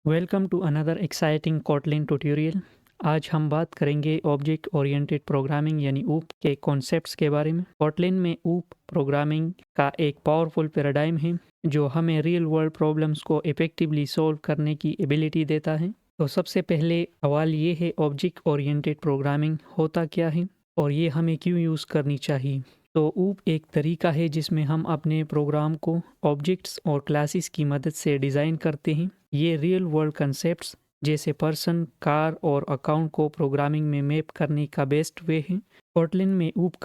Welcome to another exciting Kotlin tutorial. आज हम बात करेंगे ऑब्जेक्ट ओरिएंटेड प्रोग्रामिंग यानी ऊप के कॉन्सेप्ट्स के बारे में। कोटलिन में ऊप प्रोग्रामिंग का एक पावरफुल पैराडाइम है जो हमें रियल वर्ल्ड प्रॉब्लम्स को इफेक्टिवली सॉल्व करने की एबिलिटी देता है। तो सबसे पहले सवाल ये है, ऑब्जेक्ट ओरिएंटेड प्रोग्रामिंग होता क्या है और ये हमें क्यों यूज़ करनी चाहिए। तो ऊप एक तरीका है जिसमें हम अपने प्रोग्राम को ऑब्जेक्ट्स और क्लासेस की मदद से डिज़ाइन करते हैं। ये रियल वर्ल्ड कंसेप्ट्स जैसे पर्सन, कार और अकाउंट को प्रोग्रामिंग में मैप करने का बेस्ट वे है। कोटलिन में ऊप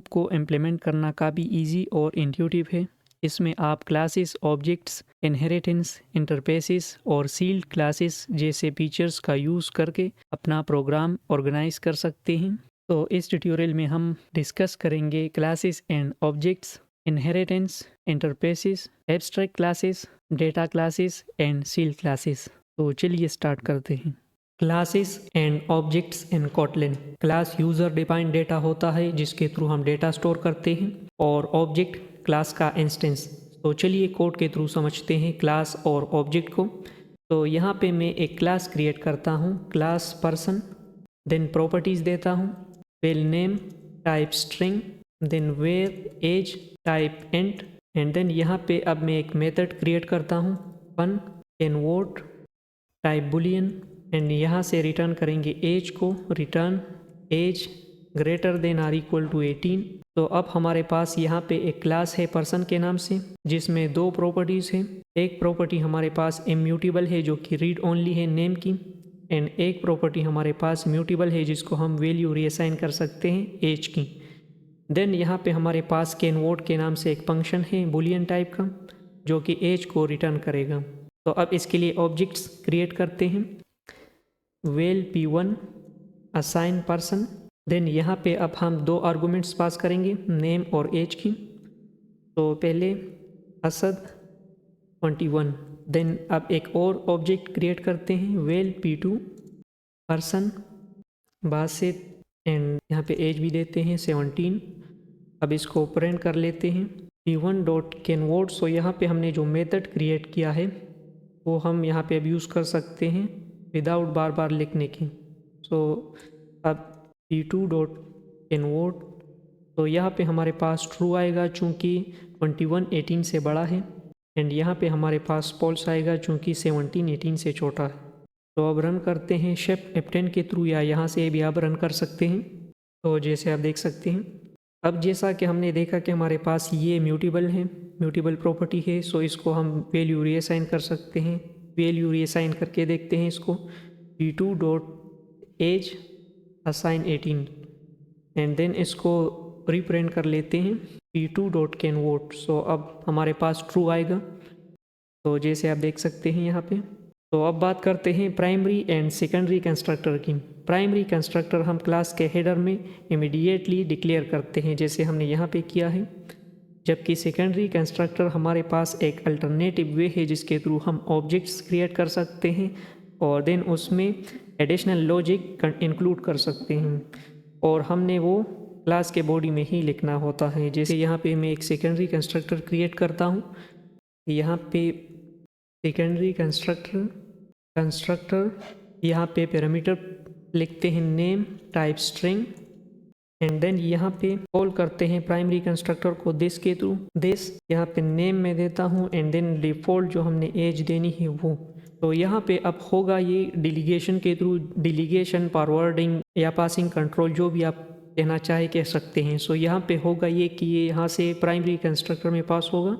को इम्प्लीमेंट करना काफ़ी इजी और इंट्यूटिव है। इसमें आप क्लासेस, ऑब्जेक्ट्स, इनहेरिटेंस, इंटरफेसेस और सील्ड क्लासेस जैसे फीचर्स का यूज़ करके अपना प्रोग्राम ऑर्गेनाइज कर सकते हैं। तो इस ट्यूटोरियल में हम डिस्कस करेंगे classes and objects, inheritance, interfaces, abstract classes, data classes and sealed classes. तो चलिए स्टार्ट करते हैं। Classes and objects in Kotlin. Class user defined data होता है जिसके थ्रू हम डेटा स्टोर करते हैं, और ऑब्जेक्ट क्लास का इंस्टेंस। तो चलिए कोड के थ्रू समझते हैं क्लास और ऑब्जेक्ट को। तो यहाँ पे मैं एक क्लास क्रिएट करता हूँ, क्लास पर्सन, देन प्रॉपर्टीज़ देता हूँ, val name type string, then var age type int, and then यहाँ पे अब मैं एक मेथड क्रिएट करता हूँ, fun can vote type Boolean, and यहाँ से रिटर्न करेंगे एज को, return age greater than or equal to 18। तो अब हमारे पास यहाँ पे एक क्लास है पर्सन के नाम से जिसमें दो प्रॉपर्टीज़ हैं। एक प्रॉपर्टी हमारे पास इम्यूटेबल है जो कि रीड ओनली है नेम की, एंड एक प्रॉपर्टी हमारे पास म्यूटेबल है जिसको हम वैल्यू रीअसाइन कर सकते हैं एज की। देन यहाँ पे हमारे पास कैन वोट के नाम से एक फंक्शन है बुलियन टाइप का जो कि एज को रिटर्न करेगा। तो अब इसके लिए ऑब्जेक्ट्स क्रिएट करते हैं, well p1 assign person, then यहाँ पे अब हम दो आर्गुमेंट्स पास करेंगे नेम और एज की। तो पहले असद 21, देन अब एक और ऑब्जेक्ट क्रिएट करते हैं, well p2 person Basit, and यहाँ पे एज भी देते हैं 17। अब इसको प्रिंट कर लेते हैं p1 डॉट कैन वोट। सो यहाँ पे हमने जो मेथड क्रिएट किया है वो हम यहाँ पे अब यूज़ कर सकते हैं विदाउट बार बार लिखने की। सो अब p2 डॉट कैन वोट, तो यहाँ पे हमारे पास ट्रू आएगा चूँकि 21 18 से बड़ा है, एंड यहाँ पे हमारे पास फॉल्स आएगा चूँकि 17 18 से छोटा है। तो अब रन करते हैं शिफ्ट F10 के थ्रू, या यहाँ से भी आप रन कर सकते हैं। तो जैसे आप देख सकते हैं, अब जैसा कि हमने देखा कि हमारे पास ये म्यूटेबल है, म्यूटेबल प्रॉपर्टी है, सो इसको हम वैल्यू रीअसाइन कर सकते हैं। वैल्यू रीअसाइन करके देखते हैं इसको, p2 dot age assign 18, and then इसको रिप्रिंट कर लेते हैं p2 डॉट कैन वोट। सो अब हमारे पास ट्रू आएगा। तो जैसे आप देख सकते हैं यहाँ पे। तो अब बात करते हैं प्राइमरी एंड सेकेंडरी कंस्ट्रक्टर की। प्राइमरी कंस्ट्रक्टर हम क्लास के हेडर में इमीडिएटली डिक्लेयर करते हैं जैसे हमने यहाँ पे किया है, जबकि सेकेंडरी कंस्ट्रक्टर हमारे पास एक अल्टरनेटिव वे है जिसके थ्रू हम ऑब्जेक्ट्स क्रिएट कर सकते हैं और देन उसमें एडिशनल लॉजिक इंक्लूड कर सकते हैं, और हमने वो क्लास के बॉडी में ही लिखना होता है। जैसे यहाँ पे मैं एक सेकेंडरी कंस्ट्रक्टर क्रिएट करता हूँ, यहाँ पे सेकेंडरी कंस्ट्रक्टर यहाँ पे पैरामीटर लिखते हैं name type string, and then यहाँ पे कॉल करते हैं प्राइमरी कंस्ट्रक्टर को दिस के थ्रू। दिस यहाँ पे नेम में देता हूँ, एंड देन डिफ़ॉल्ट जो हमने एज देनी है वो। तो यहाँ पे अब होगा ये डिलीगेशन के थ्रू, डिलीगेशन, फॉरवर्डिंग या पासिंग कंट्रोल जो भी आप कहना चाहे कह सकते हैं। सो यहाँ पे होगा ये कि ये यहाँ से प्राइमरी कंस्ट्रक्टर में पास होगा,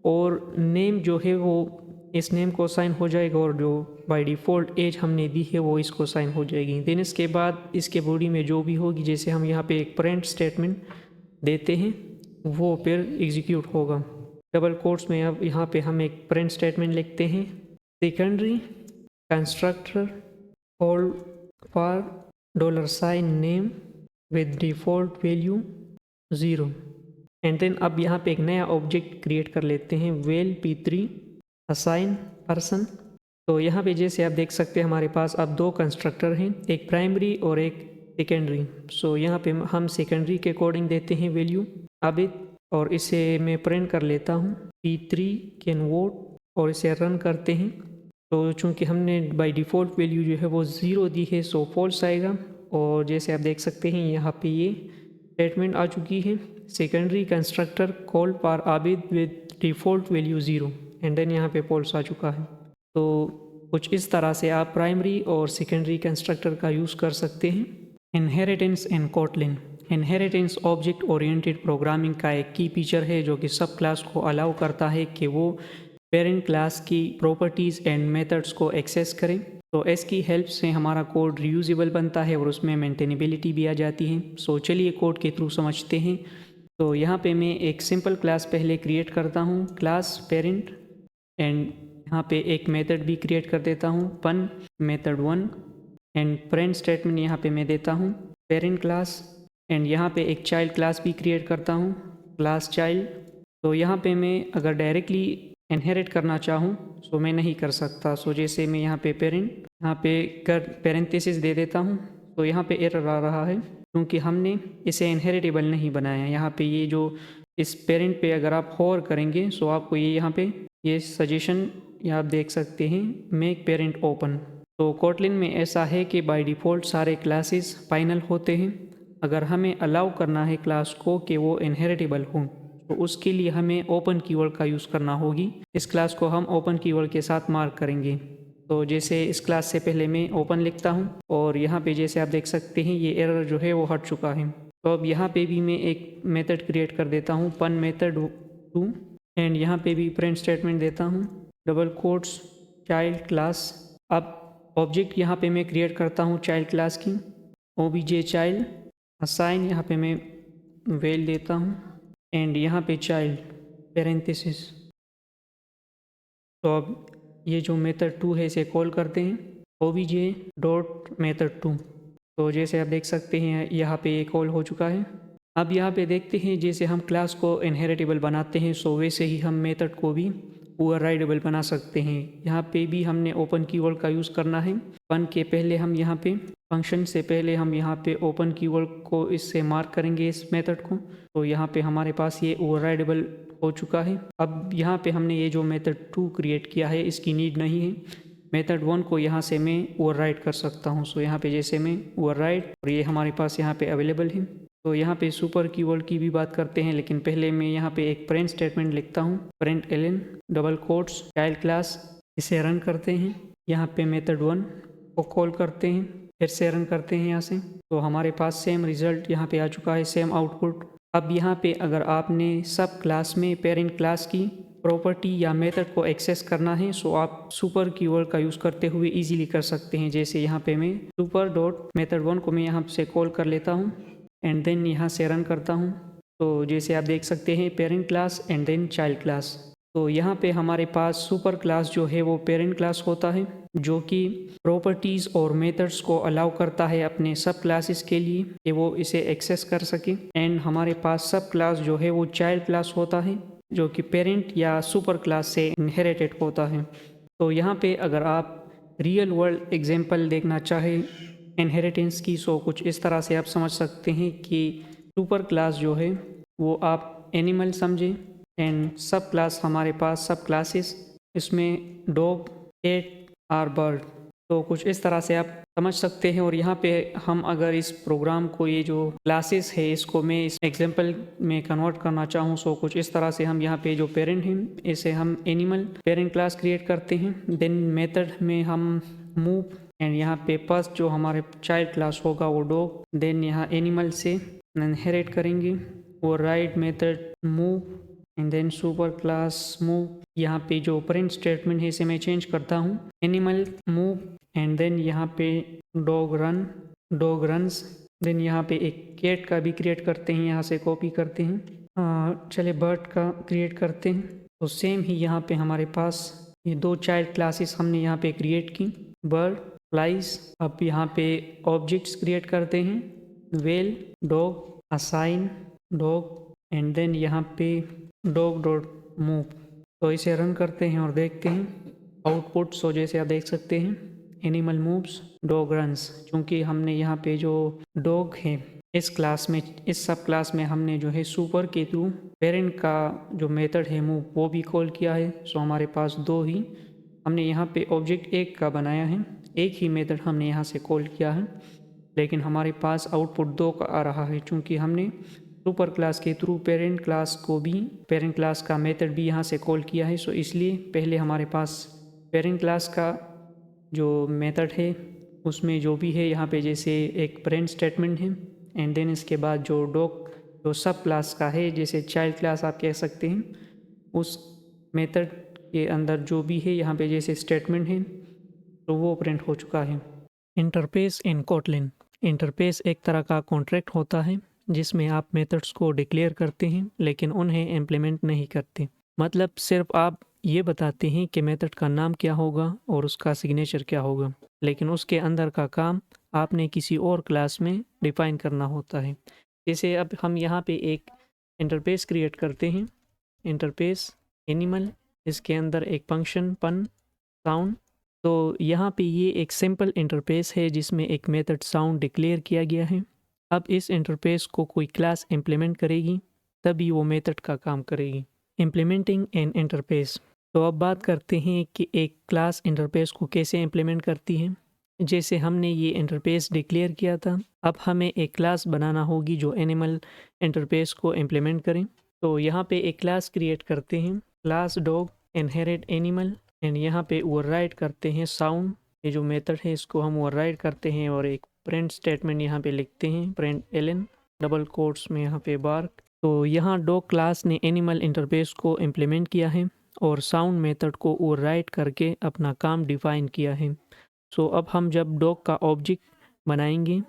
और नेम जो है वो इस नेम को साइन हो जाएगा, और जो बाय डिफ़ॉल्ट एज हमने दी है वो इसको साइन हो जाएगी। देन इसके बाद इसके बॉडी में जो भी होगी, जैसे हम यहाँ पे एक प्रिंट स्टेटमेंट देते हैं वो फिर एग्जीक्यूट होगा। डबल कोट्स में अब यहाँ पे हम एक प्रिंट स्टेटमेंट लिखते हैं, secondary constructor hold for $sign name with default value 0, and then अब यहाँ पे एक नया ऑब्जेक्ट क्रिएट कर लेते हैं, वेल p3 असाइन पर्सन। तो यहाँ पे जैसे आप देख सकते हैं हमारे पास अब दो कंस्ट्रक्टर हैं, एक प्राइमरी और एक सेकेंडरी। सो यहाँ पे हम सेकेंडरी के अकॉर्डिंग देते हैं वैल्यू अब, और इसे मैं प्रिंट कर लेता हूँ p3 कैन वोट, और इसे रन करते हैं तो चूँकि हमने बाय डिफ़ॉल्ट वैल्यू जो है वो 0 दी है सो फॉल्स आएगा। और जैसे आप देख सकते हैं यहाँ पे ये स्टेटमेंट आ चुकी है, secondary constructor call for Abid with default value 0 and then यहाँ पे फॉल्स आ चुका है। तो कुछ इस तरह से आप प्राइमरी और सेकेंडरी कंस्ट्रक्टर का यूज़ कर सकते हैं। Inheritance in Kotlin. Inheritance object oriented programming का एक की फीचर है जो कि सब क्लास को अलाउ करता है कि वो पेरेंट क्लास की प्रॉपर्टीज़ एंड मेथड्स को एक्सेस करें। तो इसकी हेल्प से हमारा कोड रीयूजेबल बनता है और उसमें मेंटेनेबिलिटी भी आ जाती है। सो चलिए कोड के थ्रू समझते हैं। तो यहाँ पे मैं एक सिंपल क्लास पहले क्रिएट करता हूँ, क्लास पेरेंट, एंड यहाँ पे एक मेथड भी क्रिएट कर देता हूँ, पन मेथड 1, एंड प्रिंट स्टेटमेंट यहाँ पे मैं देता हूँ पेरेंट क्लास, एंड यहाँ पे एक चाइल्ड क्लास भी क्रिएट करता हूँ, क्लास चाइल्ड। तो यहाँ पे मैं अगर डायरेक्टली इनहेरिट करना चाहूँ तो मैं नहीं कर सकता। सो जैसे मैं यहाँ पे यहाँ पे कर पेरेंथेसिस दे देता हूँ तो यहाँ पे एरर आ रहा है क्योंकि हमने इसे इनहेरिटेबल नहीं बनाया। यहाँ पे ये जो इस पेरेंट पे अगर आप होवर करेंगे सो आपको ये यहाँ पे ये सजेशन आप देख सकते हैं, मेक पेरेंट ओपन। तो कोटलिन में ऐसा है कि बाय डिफ़ॉल्ट सारे क्लासेस फाइनल होते हैं। अगर हमें अलाउ करना है क्लास को कि वो इनहेरिटेबल हो तो उसके लिए हमें ओपन कीवर्ड का यूज़ करना होगी। इस क्लास को हम ओपन कीवर्ड के साथ मार्क करेंगे। तो जैसे इस क्लास से पहले मैं ओपन लिखता हूँ और यहाँ पे जैसे आप देख सकते हैं ये एरर जो है वो हट चुका है। तो अब यहाँ पे भी मैं एक मेथड क्रिएट कर देता हूँ, पन मेथड 2, एंड यहाँ पे भी प्रिंट स्टेटमेंट देता हूँ, डबल कोट्स चाइल्ड क्लास। अब ऑब्जेक्ट यहाँ पे मैं क्रिएट करता हूँ चाइल्ड क्लास की, ओबीजे चाइल्ड, असाइन यहाँ पे मैं वेल देता हूँ, एंड यहाँ पे चाइल्ड पेरेंथेसिस। तो अब ये जो मेथड 2 है इसे कॉल करते हैं, ओबीजे डॉट मेथड 2। तो जैसे आप देख सकते हैं यहाँ पे ये कॉल हो चुका है। अब यहाँ पे देखते हैं जैसे हम क्लास को इनहेरिटेबल बनाते हैं सो वैसे ही हम मेथड को भी ओवरराइडेबल बना सकते हैं। यहाँ पे भी हमने ओपन कीवर्ड का यूज़ करना है। फन के पहले हम यहाँ पे फंक्शन से पहले हम यहाँ पे ओपन कीवर्ड को इससे मार्क करेंगे इस मेथड को। तो यहाँ पे हमारे पास ये ओवरराइडेबल हो चुका है। अब यहाँ पे हमने ये जो मेथड 2 क्रिएट किया है इसकी नीड नहीं है। मेथड 1 को यहाँ से मैं ओवरराइड कर सकता हूँ। सो यहाँ पे जैसे मैं ओवरराइड, और ये हमारे पास यहाँ पे अवेलेबल है। तो यहाँ पे सुपर कीवर्ड की भी बात करते हैं, लेकिन पहले मैं यहाँ पे एक प्रिंट स्टेटमेंट लिखता हूँ, print L N double quotes child class. इसे रन करते हैं, यहाँ पे मेथड 1 को कॉल करते हैं, फिर से रन करते हैं यहाँ से। तो हमारे पास सेम रिजल्ट यहाँ पे आ चुका है, सेम आउटपुट। अब यहाँ पे अगर आपने सब क्लास में पेरेंट क्लास की प्रॉपर्टी या मेथड को एक्सेस करना है सो आप सुपर कीवर्ड का यूज़ करते हुए इजीली कर सकते हैं। जैसे यहाँ पे मैं सुपर डॉट मेथड 1 को मैं यहाँ से कॉल कर लेता हूँ एंड देन यहाँ से रन करता हूँ। तो जैसे आप देख सकते हैं parent class and then child class. तो यहाँ पे हमारे पास सुपर क्लास जो है वो पेरेंट क्लास होता है जो कि प्रॉपर्टीज़ और मेथड्स को अलाउ करता है अपने सब क्लासेस के लिए कि वो इसे एक्सेस कर सके। एंड हमारे पास सब क्लास जो है वो चाइल्ड क्लास होता है जो कि पेरेंट या सुपर क्लास से इनहेरिटेड होता है। तो यहाँ पे अगर आप रियल वर्ल्ड एग्जांपल देखना चाहें इनहेरिटेंस की सो कुछ इस तरह से आप समझ सकते हैं कि सुपर क्लास जो है वो आप एनिमल समझें एंड सब क्लास हमारे पास सब क्लासेस इसमें डॉग कैट आर बर्ड। तो कुछ इस तरह से आप समझ सकते हैं। और यहाँ पे हम अगर इस प्रोग्राम को ये जो क्लासेस है इसको मैं इस एग्जांपल में कन्वर्ट करना चाहूँ सो कुछ इस तरह से हम यहाँ पे जो पेरेंट हैं इसे हम एनिमल पेरेंट क्लास क्रिएट करते हैं। देन मेथड में हम मूव एंड यहाँ पे फर्स्ट जो हमारे चाइल्ड क्लास होगा वो डॉग, देन यहाँ एनिमल से इनहेरिट करेंगे वो write method move and then super class move. यहाँ पे जो प्रिंट स्टेटमेंट है इसे मैं चेंज करता हूँ, एनिमल मूव एंड देन यहाँ पे डॉग रन्स। देन यहाँ पे एक कैट का भी क्रिएट करते हैं, यहाँ से कॉपी करते हैं। चले बर्ड का क्रिएट करते हैं। तो सेम ही यहाँ पे हमारे पास ये दो चाइल्ड क्लासेस हमने यहाँ पे क्रिएट की, बर्ड फ्लाइज। अब यहाँ पे ऑब्जेक्ट्स क्रिएट करते हैं, val dog assign dog and then यहाँ पे डॉग डॉट मूव। तो इसे रन करते हैं और देखते हैं आउटपुट। सो जैसे आप देख सकते हैं एनिमल मूव्स डॉग रन्स, क्योंकि हमने यहाँ पे जो डॉग है इस सब क्लास में हमने जो है सुपर के थ्रू पेरेंट का जो मेथड है मूव वो भी कॉल किया है। सो हमारे पास दो ही हमने यहाँ पे ऑब्जेक्ट एक का बनाया है, एक ही मेथड हमने यहाँ से कॉल किया है, लेकिन हमारे पास आउटपुट दो का आ रहा है क्योंकि हमने सुपर क्लास के थ्रू पेरेंट क्लास का मेथड भी यहाँ से कॉल किया है। सो इसलिए पहले हमारे पास पेरेंट क्लास का जो मेथड है उसमें जो भी है यहाँ पे जैसे एक प्रिंट स्टेटमेंट है, एंड देन इसके बाद जो सब क्लास का है जैसे चाइल्ड क्लास आप कह सकते हैं, उस मेथड के अंदर जो भी है यहाँ पे जैसे स्टेटमेंट है तो वो प्रिंट हो चुका है। इंटरफेस इन कोटलिन। इंटरफेस एक तरह का कॉन्ट्रैक्ट होता है जिसमें आप मेथड्स को डिक्लेयर करते हैं लेकिन उन्हें इम्प्लीमेंट नहीं करते। मतलब सिर्फ आप ये बताते हैं कि मेथड का नाम क्या होगा और उसका सिग्नेचर क्या होगा, लेकिन उसके अंदर का काम आपने किसी और क्लास में डिफाइन करना होता है। जैसे अब हम यहाँ पे एक इंटरफेस क्रिएट करते हैं, इंटरफेस एनिमल, इसके अंदर एक फंक्शन पन साउंड। तो यहाँ पे ये एक सिंपल इंटरफेस है जिसमें एक मेथड साउंड डिक्लेयर किया गया है। अब इस इंटरफेस को कोई क्लास इम्प्लीमेंट करेगी तभी वो मेथड का काम करेगी। Implementing N interface. तो अब बात करते हैं कि एक क्लास इंटरफेस को कैसे इम्प्लीमेंट करती है। जैसे हमने ये इंटरफेस डिक्लेयर किया था, अब हमें एक क्लास बनाना होगी जो एनिमल इंटरफेस को इम्प्लीमेंट करें। तो यहाँ पे एक क्लास क्रिएट करते हैं, class dog inherit animal, and यहाँ पे ओवरराइड करते हैं साउंड। ये जो मेथड है इसको हम ओवरराइड करते हैं और एक प्रिंट स्टेटमेंट यहाँ पे लिखते हैं, प्रिंट एलन डबल कोट्स में यहाँ पे बार्क। तो यहाँ डॉग क्लास ने एनिमल इंटरफेस को इम्प्लीमेंट किया है और साउंड मेथड को ओवरराइड करके अपना काम डिफाइन किया है। सो अब हम जब डॉग का ऑब्जेक्ट बनाएंगे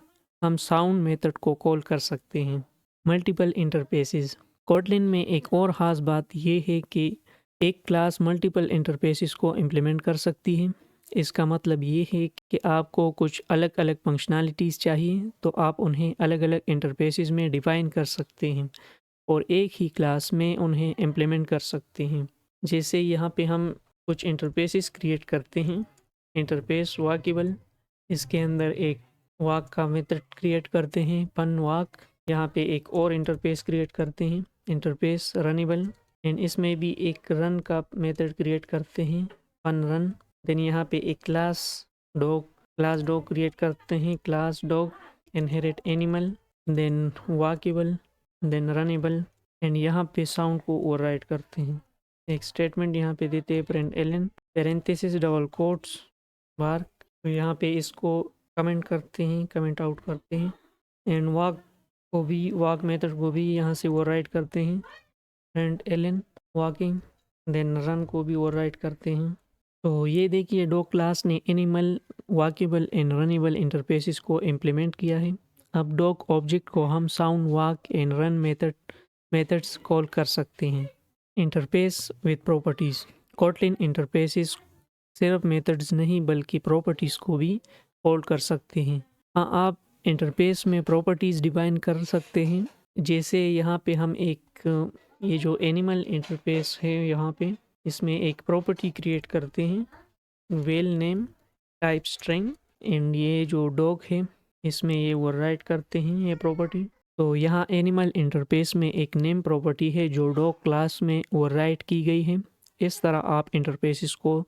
हम साउंड मेथड को कॉल कर सकते हैं। Multiple interfaces. कोटलिन में एक और ख़ास बात यह है कि एक क्लास मल्टीपल इंटरफेसेस को इम्प्लीमेंट कर सकती है। इसका मतलब ये है कि आपको कुछ अलग अलग फंक्शनैलिटीज़ चाहिए तो आप उन्हें अलग अलग इंटरफेसेस में डिफ़ाइन कर सकते हैं और एक ही क्लास में उन्हें इम्प्लीमेंट कर सकते हैं। जैसे यहाँ पे हम कुछ इंटरफेसेस क्रिएट करते हैं, इंटरफेस वॉकेबल, इसके अंदर एक वॉक का मेथड क्रिएट करते हैं फन वॉक। यहाँ पे एक और इंटरफेस क्रिएट करते हैं, इंटरफेस रनेबल, एंड इसमें भी एक रन का मेथड क्रिएट करते हैं फन रन। देन यहाँ पे एक क्लास डॉग क्रिएट करते हैं, class dog inherit animal, then walkable, then runnable, and यहाँ पे साउंड को ओवरराइड करते हैं। एक स्टेटमेंट यहाँ पे देते हैं print L N parenthesis double quotes bark. तो यहाँ पे इसको कमेंट करते हैं, कमेंट आउट करते हैं, एंड वॉक मेथड को भी यहाँ से ओवरराइड करते हैं, print L N walking, then run को भी ओवरराइड करते हैं। तो ये देखिए डॉग क्लास ने animal walkable and runnable interfaces को इम्प्लीमेंट किया है। अब डॉग ऑब्जेक्ट को हम sound walk and run methods call कर सकते हैं। Interface with properties. Kotlin interfaces सिर्फ मेथड्स नहीं बल्कि प्रॉपर्टीज़ को भी कॉल कर सकते हैं। हाँ, आप इंटरफेस में प्रॉपर्टीज़ डिफाइन कर सकते हैं। जैसे यहाँ पे हम एक ये जो एनिमल इंटरफेस है यहाँ पे इसमें एक प्रॉपर्टी क्रिएट करते हैं well name type string, and ये जो डॉग है इसमें ये ओवरराइड करते हैं ये प्रॉपर्टी। तो यहाँ एनिमल इंटरफेस में एक नेम प्रॉपर्टी है जो डॉग क्लास में ओवरराइड की गई है। इस तरह आप इंटरफेसेस को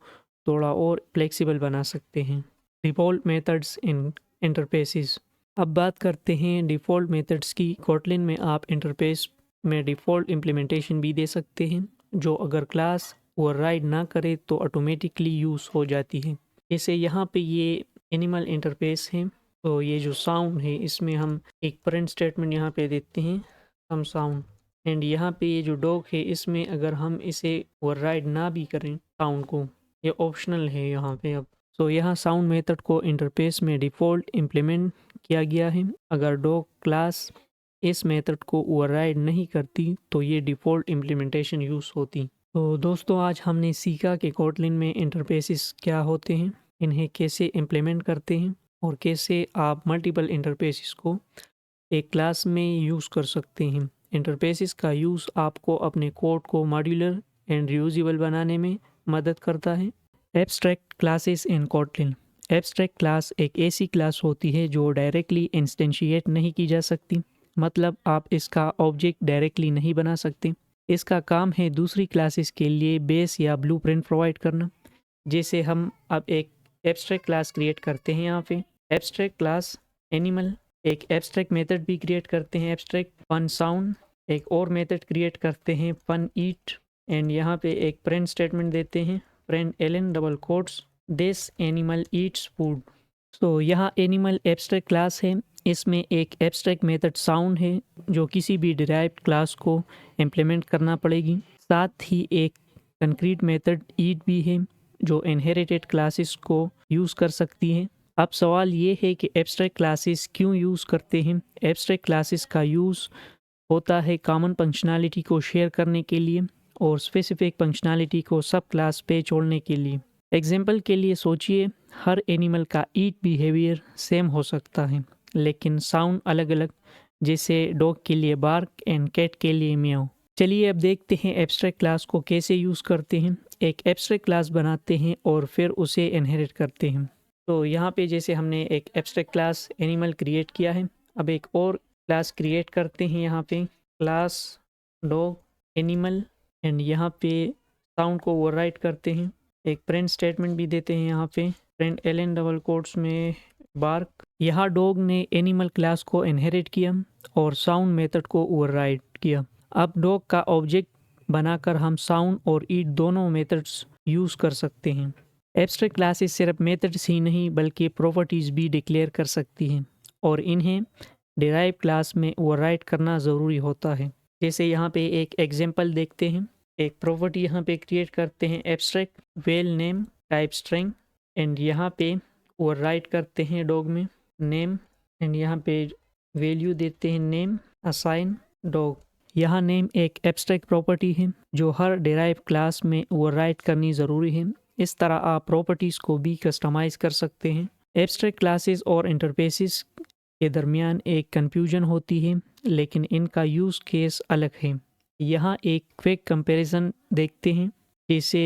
थोड़ा और फ्लेक्सिबल बना सकते हैं। Default methods in interfaces. अब बात करते हैं डिफ़ॉल्ट मेथड्स की। कोटलिन में आप इंटरफेस में डिफ़ॉल्ट इम्प्लीमेंटेशन भी दे सकते हैं जो अगर क्लास ओवरराइड ना करे तो ऑटोमेटिकली यूज़ हो जाती है। जैसे यहाँ पे ये एनिमल इंटरफेस है, तो ये जो साउंड है इसमें हम एक प्रिंट स्टेटमेंट यहाँ पे देते हैं सम साउंड, एंड यहाँ पे ये जो डॉग है इसमें अगर हम इसे ओवरराइड ना भी करें साउंड को, ये ऑप्शनल है यहाँ पे। अब तो यहाँ साउंड मेथड को इंटरफेस में डिफ़ॉल्ट इम्प्लीमेंट किया गया है। अगर डॉग क्लास इस मेथड को ओवरराइड नहीं करती तो ये डिफ़ॉल्ट इम्प्लीमेंटेशन यूज़ होती। तो दोस्तों आज हमने सीखा कि कोटलिन में इंटरफेसेस क्या होते हैं, इन्हें कैसे इम्प्लीमेंट करते हैं और कैसे आप मल्टीपल इंटरफेसेस को एक क्लास में यूज़ कर सकते हैं। इंटरफेसेस का यूज़ आपको अपने कोड को मॉड्यूलर एंड रियूजेबल बनाने में मदद करता है। Abstract classes in Kotlin. Abstract class एक ऐसी क्लास होती है जो डायरेक्टली इंस्टेंशिएट नहीं की जा सकती, मतलब आप इसका ऑब्जेक्ट डायरेक्टली नहीं बना सकते। इसका काम है दूसरी क्लासेस के लिए बेस या ब्लूप्रिंट प्रोवाइड करना। जैसे हम अब एक एब्स्ट्रैक्ट क्लास क्रिएट करते हैं, यहाँ पे एब्स्ट्रैक्ट क्लास एनिमल, एक एब्स्ट्रैक्ट मेथड भी क्रिएट करते हैं एब्स्ट्रैक्ट फन साउंड, एक और मेथड क्रिएट करते हैं फन ईट, एंड यहाँ पे एक प्रिंट स्टेटमेंट देते हैं print L N double quotes this animal eats food. तो यहाँ एनिमल एब्स्ट्रैक्ट क्लास है, इसमें एक एब्स्ट्रैक्ट मेथड साउंड है जो किसी भी डिराइव्ड क्लास को इम्प्लीमेंट करना पड़ेगी। साथ ही एक कंक्रीट मेथड ईट भी है जो इनहेरिटेड क्लासेस को यूज़ कर सकती हैं। अब सवाल ये है कि एब्स्ट्रैक्ट क्लासेस क्यों यूज़ करते हैं। एब्स्ट्रैक्ट क्लासेस का यूज़ होता है कॉमन फंक्शनैलिटी को शेयर करने के लिए और स्पेसिफिक फंक्शनैलिटी को सब क्लास पे छोड़ने के लिए। एग्जाम्पल के लिए सोचिए, हर एनिमल का ईट बिहेवियर सेम हो सकता है लेकिन साउंड अलग अलग, जैसे डॉग के लिए बार्क एंड कैट के लिए म्याऊ। चलिए अब देखते हैं एब्स्ट्रैक्ट क्लास को कैसे यूज़ करते हैं। एक एब्स्ट्रैक्ट क्लास बनाते हैं और फिर उसे इनहेरिट करते हैं। तो यहाँ पे जैसे हमने एक एब्स्ट्रैक्ट क्लास एनिमल क्रिएट किया है, अब एक और क्लास क्रिएट करते हैं यहाँ पे क्लास डॉग एनिमल, एंड यहाँ पे साउंड को ओवरराइट करते हैं। एक प्रिंट स्टेटमेंट भी देते हैं यहाँ पे प्रिंट एलन डबल कोट्स में बार्क। यहाँ डॉग ने एनिमल क्लास को इनहेरिट किया और साउंड मेथड को ओवरराइट किया। अब डॉग का ऑब्जेक्ट बनाकर हम साउंड और ईट दोनों मेथड्स यूज़ कर सकते हैं। एब्स्ट्रैक्ट क्लासेस सिर्फ मेथड्स ही नहीं बल्कि प्रॉपर्टीज़ भी डिक्लेयर कर सकती हैं और इन्हें डिराइव क्लास में ओवरराइट करना ज़रूरी होता है। जैसे यहाँ पे एक एग्जांपल देखते हैं। एक प्रॉपर्टी यहाँ पे क्रिएट करते हैं abstract well name type string, and यहाँ पे ओवरराइट करते हैं डॉग में नेम, एंड यहाँ पे वैल्यू देते हैं नेम असाइन डॉग। यहाँ नेम एक एब्स्ट्रैक्ट प्रॉपर्टी है जो हर डिराइव क्लास में ओवरराइट करनी ज़रूरी है। इस तरह आप प्रॉपर्टीज़ को भी कस्टमाइज़ कर सकते हैं। एब्स्ट्रैक्ट क्लासेस और इंटरफेसेस के दरमियान एक कन्फ्यूजन होती है लेकिन इनका यूज़ केस अलग है। यहाँ एक क्विक कंपैरिजन देखते हैं, जैसे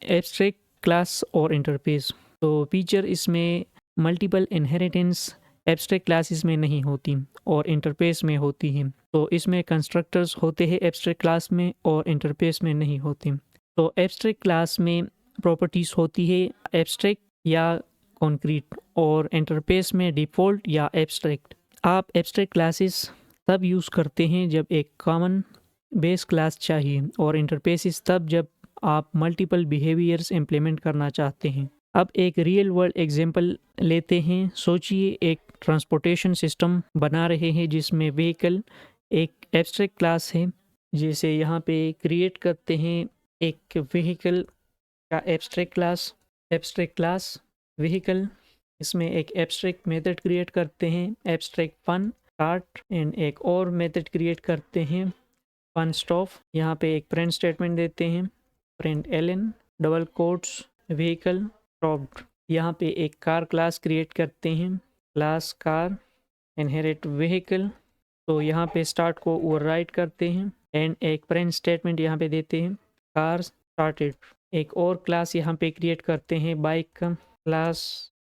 एब्स्ट्रैक्ट क्लास और इंटरफेस। तो फीचर इसमें मल्टीपल इनहेरिटेंस एब्स्ट्रैक्ट क्लासेस में नहीं होती और इंटरफेस में होती है। तो इसमें कंस्ट्रक्टर्स होते हैं एब्स्ट्रैक्ट क्लास में और इंटरफेस में नहीं होते। तो एब्स्ट्रैक्ट क्लास में प्रॉपर्टीज़ होती है एब्स्ट्रैक्ट या कॉन्क्रीट और इंटरफेस में डिफ़ॉल्ट या एब्स्ट्रैक्ट। आप एब्स्ट्रैक्ट क्लासेस तब यूज़ करते हैं जब एक कॉमन बेस क्लास चाहिए और इंटरफेसेस तब जब आप मल्टीपल बिहेवियर्स इम्प्लीमेंट करना चाहते हैं। अब एक रियल वर्ल्ड एग्जांपल लेते हैं। सोचिए एक ट्रांसपोर्टेशन सिस्टम बना रहे हैं जिसमें व्हीकल एक एब्स्ट्रैक्ट क्लास है। जैसे यहाँ पे क्रिएट करते हैं एक व्हीकल का एब्स्ट्रैक्ट क्लास व्हीकल, इसमें एक एब्स्ट्रैक्ट मेथड क्रिएट करते हैं एब्स्ट्रैक्ट फन स्टार्ट, एंड एक और मेथड क्रिएट करते हैं फन स्टॉप। यहाँ पे एक प्रिंट स्टेटमेंट देते हैं print L N double quotes vehicle stopped. यहाँ पे एक कार क्लास क्रिएट करते हैं क्लास कार इनहेरिट व्हीकल। तो यहाँ पे स्टार्ट को ओवरराइट करते हैं एंड एक प्रिंट स्टेटमेंट यहाँ पे देते हैं कार स्टार्टेड। एक और क्लास यहाँ पे क्रिएट करते हैं बाइक का क्लास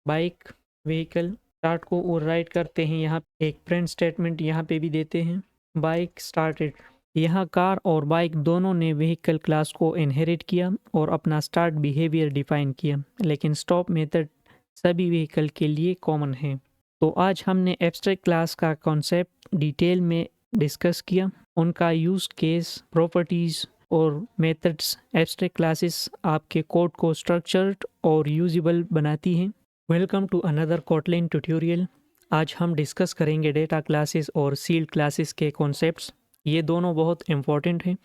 बाइक व्हीकल, स्टार्ट को ओवरराइट करते हैं। यहाँ एक प्रिंट स्टेटमेंट यहाँ पे भी देते हैं बाइक स्टार्टेड। यहाँ कार और बाइक दोनों ने व्हीकल क्लास को इनहेरिट किया और अपना स्टार्ट बिहेवियर डिफाइन किया, लेकिन स्टॉप मेथड सभी व्हीकल के लिए कॉमन है। तो आज हमने एब्स्ट्रैक्ट क्लास का कॉन्सेप्ट डिटेल में डिस्कस किया, उनका यूज़ केस, प्रॉपर्टीज़ और मेथड्स। एब्स्ट्रैक्ट क्लासेस आपके कोड को स्ट्रक्चर्ड और यूजेबल बनाती हैं। Welcome to another Kotlin tutorial. आज हम डिस्कस करेंगे डेटा क्लासेस और सील्ड क्लासेस के कॉन्सेप्ट्स। ये दोनों बहुत इम्पॉर्टेंट हैं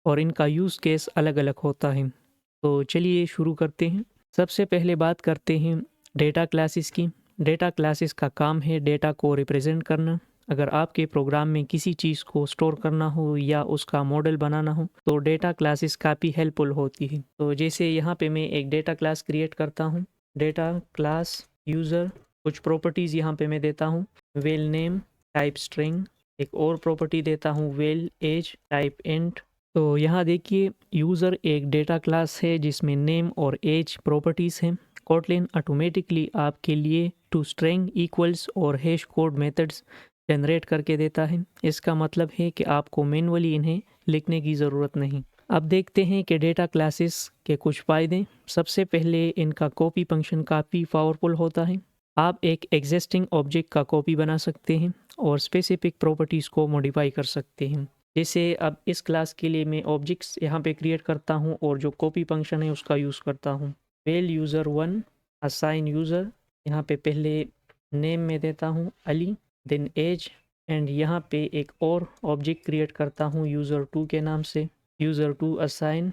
और इनका यूज़ केस अलग अलग होता है। तो चलिए शुरू करते हैं। सबसे पहले बात करते हैं डेटा क्लासेस की। डेटा क्लासेस का काम है डेटा को रिप्रेजेंट करना। अगर आपके प्रोग्राम में किसी चीज़ को स्टोर करना हो या उसका मॉडल बनाना हो तो डेटा क्लासेस काफ़ी हेल्पफुल होती है। तो जैसे यहाँ पे मैं एक डेटा क्लास क्रिएट करता हूँ, डेटा क्लास यूज़र, कुछ प्रॉपर्टीज़ यहाँ पे मैं देता हूँ वेल नेम टाइप स्ट्रिंग, एक और प्रॉपर्टी देता हूँ वेल एज टाइप इंट। तो यहाँ देखिए यूज़र एक डेटा क्लास है जिसमें नेम और एज प्रॉपर्टीज़ हैं कोटलिन ऑटोमेटिकली आपके लिए टू स्ट्रिंग इक्वल्स और हैश कोड मेथड्स जनरेट करके देता है। इसका मतलब है कि आपको मैनुअली इन्हें लिखने की ज़रूरत नहीं। अब देखते हैं कि डेटा क्लासेस के कुछ फ़ायदे। सबसे पहले इनका कॉपी फंक्शन काफ़ी पावरफुल होता है। आप एक एग्जिस्टिंग ऑब्जेक्ट का कॉपी बना सकते हैं और स्पेसिफिक प्रॉपर्टीज़ को मॉडिफाई कर सकते हैं। जैसे अब इस क्लास के लिए मैं ऑब्जेक्ट्स यहाँ पे क्रिएट करता हूँ और जो कॉपी फंक्शन है उसका यूज़ करता हूँ। वेल यूज़र 1 असाइन यूज़र, यहाँ पे पहले नेम में देता हूँ अली, देन एज, एंड यहाँ पे एक और ऑब्जेक्ट क्रिएट करता हूँ यूज़र 2 के नाम से। User 2 assign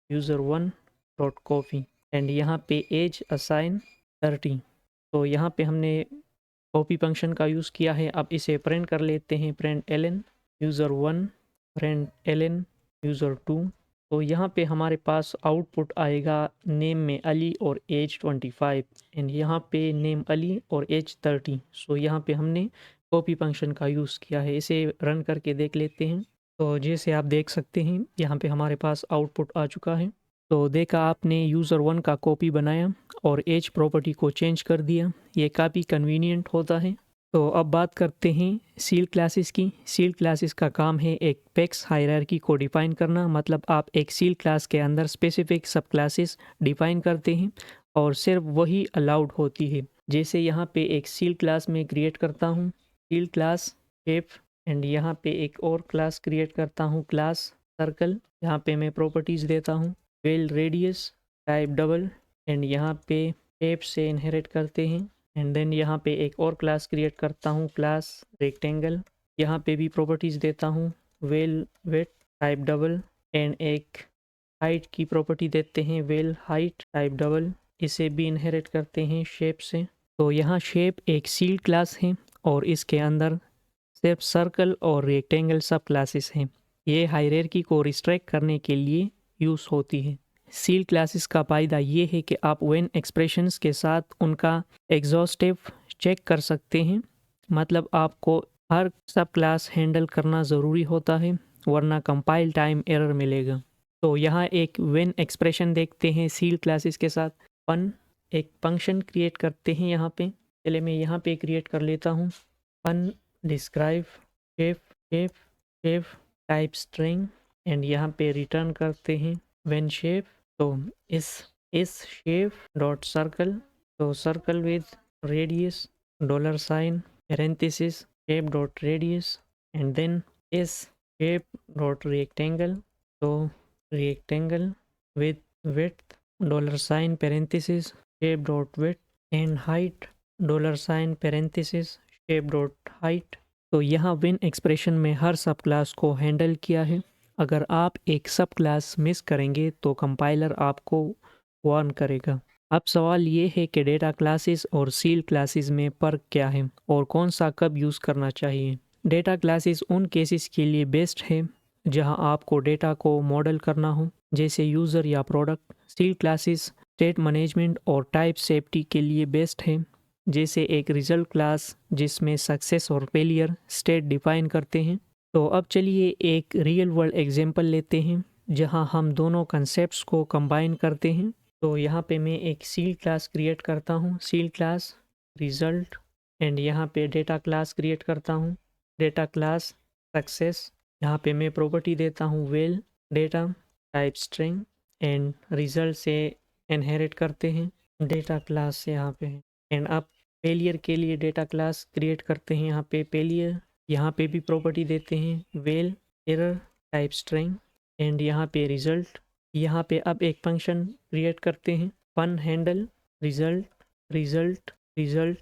user 1 dot copy, and यहाँ पे एज असाइन 30। तो यहाँ पे हमने कॉपी फंक्शन का यूज़ किया है। अब इसे प्रिंट कर लेते हैं, print L N user 1 print L N user 2। तो यहाँ पे हमारे पास आउटपुट आएगा नेम में अली और एज 25, एंड यहाँ पे नेम अली और एज 30। सो यहाँ पे हमने कॉपी फंक्शन का यूज़ किया है। इसे रन करके देख लेते हैं। तो जैसे आप देख सकते हैं यहाँ पे हमारे पास आउटपुट आ चुका है। तो देखा आपने, यूज़र 1 का कॉपी बनाया और एज प्रॉपर्टी को चेंज कर दिया। ये काफ़ी कन्वीनियंट होता है। तो अब बात करते हैं सील क्लासेस की। सील क्लासेस का काम है एक पेक्स हायरार्की को डिफाइन करना। मतलब आप एक सील क्लास के अंदर स्पेसिफिक सब क्लासेस डिफाइन करते हैं और सिर्फ वही अलाउड होती है। जैसे यहाँ पे एक सील क्लास में क्रिएट करता हूँ, सील क्लास शेप, एंड यहाँ पे एक और क्लास क्रिएट करता हूँ, क्लास सर्कल। यहाँ पे मैं प्रॉपर्टीज़ देता हूँ, well radius type double, and यहाँ पे शेप से इनहेरिट करते हैं। एंड देन यहाँ पे एक और क्लास क्रिएट करता हूँ, क्लास रेक्टेंगल। यहाँ पे भी प्रॉपर्टीज़ देता हूँ, well width type double, and एक हाइट की प्रॉपर्टी देते हैं, वेल हाइट टाइप डबल। इसे भी इनहेरिट करते हैं शेप से। तो यहाँ शेप एक सील क्लास है और इसके अंदर सिर्फ सर्कल और रेक्टेंगल सब क्लासेस हैं। ये हायरार्की को रिस्ट्रिक्ट करने के लिए यूज़ होती है। सील क्लासेस का फ़ायदा ये है कि आप वेन एक्सप्रेशंस के साथ उनका एग्जॉस्टिव चेक कर सकते हैं। मतलब आपको हर सब क्लास हैंडल करना ज़रूरी होता है, वरना कंपाइल टाइम एरर मिलेगा। तो यहाँ एक वेन एक्सप्रेशन देखते हैं सील क्लासेस के साथ। फन एक फंक्शन क्रिएट करते हैं यहाँ पे। चले मैं यहाँ पे क्रिएट कर लेता हूँ, fun describe shape shape shape type string, and यहाँ पे रिटर्न करते हैं व्हेन शेप। तो इस शेप डॉट सर्कल, तो circle with radius dollar sign parenthesis shape dot radius, and then इस शेप डॉट रेक्टेंगल, तो rectangle with width dollar sign parenthesis shape dot width, and height dollar sign parenthesis shape dot height. तो यहाँ win expression में हर सब class को handle किया है। अगर आप एक सब क्लास मिस करेंगे तो कंपाइलर आपको वार्न करेगा। अब सवाल ये है कि डेटा क्लासेस और सील क्लासेस में फ़र्क क्या है और कौन सा कब यूज़ करना चाहिए। डेटा क्लासेस उन केसेस के लिए बेस्ट है जहां आपको डेटा को मॉडल करना हो, जैसे यूज़र या product. Seal classes state management और टाइप सेफ्टी के लिए बेस्ट है, जैसे एक रिजल्ट क्लास जिसमें सक्सेस और फेलियर स्टेट डिफाइन करते हैं। तो अब चलिए एक रियल वर्ल्ड एग्जांपल लेते हैं जहां हम दोनों कंसेप्ट्स को कंबाइन करते हैं। तो यहाँ पे मैं एक सील क्लास क्रिएट करता हूँ, सील क्लास रिजल्ट, एंड यहाँ पे डेटा क्लास क्रिएट करता हूँ, डेटा क्लास सक्सेस। यहाँ पे मैं प्रॉपर्टी देता हूँ well data type string, and result से इनहेरिट करते हैं डेटा क्लास से यहाँ पे। एंड अब फेलियर के लिए डेटा क्लास क्रिएट करते हैं, यहाँ पे फेलियर। यहाँ पे भी प्रॉपर्टी देते हैं well error type string, and यहाँ पे रिजल्ट। यहाँ पे अब एक फंक्शन क्रिएट करते हैं, fun handle result result result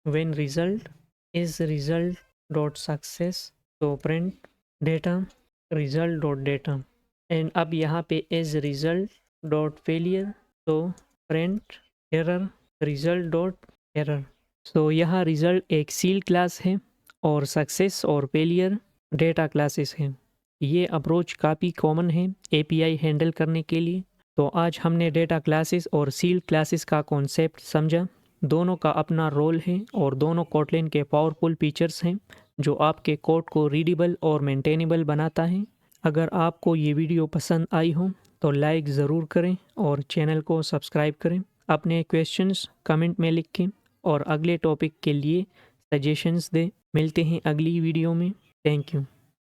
when result is result dot success, तो print data result dot data. And अब यहाँ पे इज रिजल्ट डॉट फेलियर, तो print error result dot error. तो यहाँ रिजल्ट एक सील क्लास है और सक्सेस और फेलियर डेटा क्लासेस हैं। ये अप्रोच काफ़ी कॉमन है API हैंडल करने के लिए। तो आज हमने डेटा क्लासेस और सील क्लासेस का कॉन्सेप्ट समझा। दोनों का अपना रोल है और दोनों कोटलिन के पावरफुल फीचर्स हैं जो आपके कोड को रीडेबल और मेंटेनेबल बनाता है। अगर आपको ये वीडियो पसंद आई हो तो लाइक ज़रूर करें और चैनल को सब्सक्राइब करें। अपने क्वेश्चंस कमेंट में लिखें और अगले टॉपिक के लिए सजेशंस दें। मिलते हैं अगली वीडियो में। Thank you.